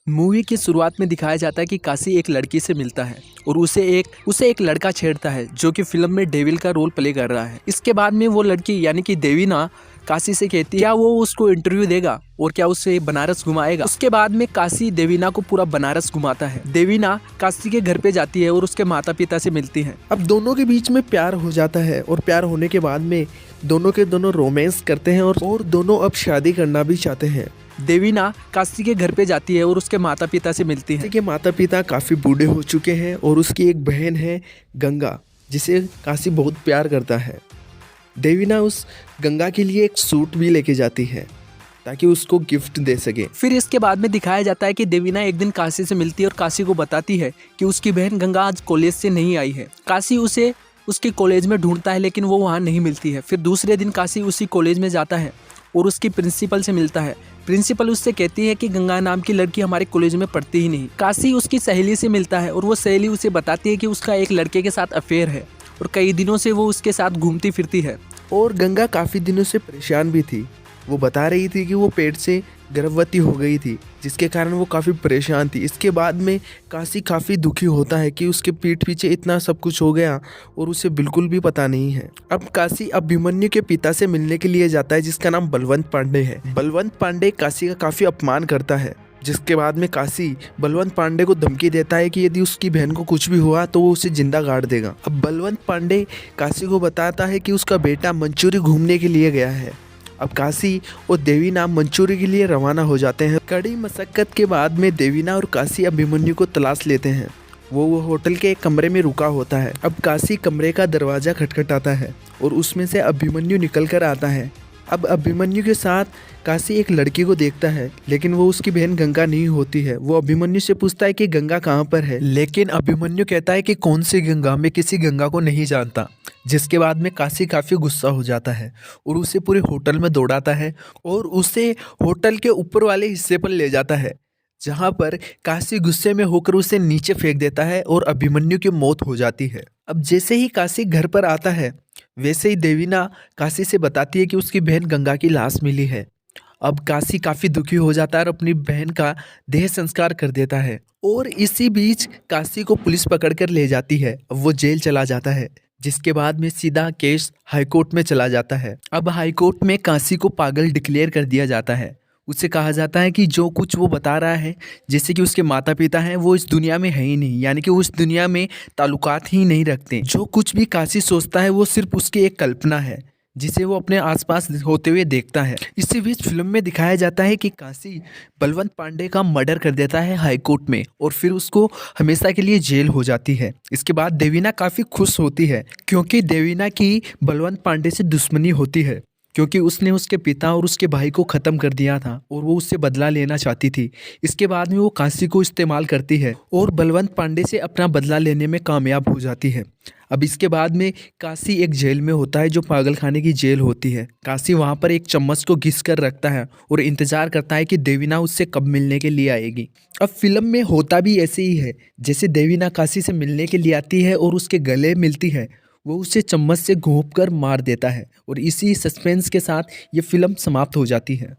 Movie की शुरुआत में दिखाया जाता है कि काशी एक लड़की से मिलता है और उसे एक लड़का छेड़ता है जो कि फिल्म में डेविल का रोल प्ले कर रहा है। इसके बाद में वो लड़की यानी कि देवीना काशी से कहती है क्या वो उसको इंटरव्यू देगा और क्या उसे बनारस घुमाएगा। उसके बाद में काशी देवीना को पूरा बनारस घुमाता है। देवीना काशी के घर पे जाती है और उसके माता पिता से मिलती है। अब दोनों के बीच में प्यार हो जाता है और प्यार होने के बाद में दोनों के दोनों रोमांस करते हैं और दोनों अब शादी करना भी चाहते हैं। देवीना काशी के घर पे जाती है और उसके माता पिता से मिलती है। काशी के माता पिता काफ़ी बूढ़े हो चुके हैं और उसकी एक बहन है गंगा, जिसे काशी बहुत प्यार करता है। देवीना उस गंगा के लिए एक सूट भी लेके जाती है ताकि उसको गिफ्ट दे सके। फिर इसके बाद में दिखाया जाता है कि देवीना एक दिन काशी से मिलती है और काशी को बताती है कि उसकी बहन गंगा आज कॉलेज से नहीं आई है। काशी उसे उसके कॉलेज में ढूंढता है लेकिन वो वहाँ नहीं मिलती है। फिर दूसरे दिन काशी उसी कॉलेज में जाता है और उसकी प्रिंसिपल से मिलता है। प्रिंसिपल उससे कहती है कि गंगा नाम की लड़की हमारे कॉलेज में पढ़ती ही नहीं। काशी उसकी सहेली से मिलता है और वो सहेली उसे बताती है कि उसका एक लड़के के साथ अफेयर है और कई दिनों से वो उसके साथ घूमती फिरती है। और गंगा काफ़ी दिनों से परेशान भी थी। वो बता रही थी कि वो पेट से गर्भवती हो गई थी, जिसके कारण वो काफ़ी परेशान थी। इसके बाद में काशी काफ़ी दुखी होता है कि उसके पीठ पीछे इतना सब कुछ हो गया और उसे बिल्कुल भी पता नहीं है। अब काशी अभिमन्यु के पिता से मिलने के लिए जाता है, जिसका नाम बलवंत पांडे है। बलवंत पांडे काशी का काफ़ी अपमान करता है, जिसके बाद में काशी बलवंत पांडे को धमकी देता है कि यदि उसकी बहन को कुछ भी हुआ तो वो उसे जिंदा गाड़ देगा। अब बलवंत पांडे काशी को बताता है कि उसका बेटा मंचूरी घूमने के लिए गया है। अब काशी और देवीना मंचूरी के लिए रवाना हो जाते हैं। कड़ी मशक्कत के बाद में देवीना और काशी अभिमन्यु को तलाश लेते हैं। वो होटल के एक कमरे में रुका होता है। अब काशी कमरे का दरवाज़ा खटखटाता है और उसमें से अभिमन्यु निकल कर आता है। अब अभिमन्यु के साथ काशी एक लड़की को देखता है, लेकिन वो उसकी बहन गंगा नहीं होती है। वो अभिमन्यु से पूछता है कि गंगा कहाँ पर है, लेकिन अभिमन्यु कहता है कि कौन सी गंगा, मैं किसी गंगा को नहीं जानता। जिसके बाद में काशी काफ़ी गुस्सा हो जाता है और उसे पूरे होटल में दौड़ाता है और उसे होटल के ऊपर वाले हिस्से पर ले जाता है, जहाँ पर काशी गुस्से में होकर उसे नीचे फेंक देता है और अभिमन्यु की मौत हो जाती है। अब जैसे ही काशी घर पर आता है, वैसे ही देवीना काशी से बताती है कि उसकी बहन गंगा की लाश मिली है। अब काशी काफ़ी दुखी हो जाता है और अपनी बहन का देह संस्कार कर देता है। और इसी बीच काशी को पुलिस पकड़ कर ले जाती है। अब वो जेल चला जाता है, जिसके बाद में सीधा केस हाईकोर्ट में चला जाता है। अब हाईकोर्ट में काशी को पागल डिक्लेयर कर दिया जाता है। उससे कहा जाता है कि जो कुछ वो बता रहा है, जैसे कि उसके माता पिता हैं, वो इस दुनिया में है ही नहीं, यानी कि वो इस दुनिया में ताल्लुकात ही नहीं रखते। जो कुछ भी काशी सोचता है वो सिर्फ उसकी एक कल्पना है, जिसे वो अपने आसपास होते हुए देखता है। इसी बीच फिल्म में दिखाया जाता है कि काशी बलवंत पांडे का मर्डर कर देता है हाईकोर्ट में और फिर उसको हमेशा के लिए जेल हो जाती है। इसके बाद देवीना काफ़ी खुश होती है, क्योंकि देवीना की बलवंत पांडे से दुश्मनी होती है, क्योंकि उसने उसके पिता और उसके भाई को ख़त्म कर दिया था और वो उससे बदला लेना चाहती थी। इसके बाद में वो काशी को इस्तेमाल करती है और बलवंत पांडे से अपना बदला लेने में कामयाब हो जाती है। अब इसके बाद में काशी एक जेल में होता है, जो पागल खाने की जेल होती है। काशी वहाँ पर एक चम्मच को घिस कर रखता है और इंतज़ार करता है कि देवीना उससे कब मिलने के लिए आएगी। अब फिल्म में होता भी ऐसे ही है, जैसे देवीना काशी से मिलने के लिए आती है और उसके गले मिलती है, वो उसे चम्मच से घोंप कर मार देता है और इसी सस्पेंस के साथ ये फिल्म समाप्त हो जाती है।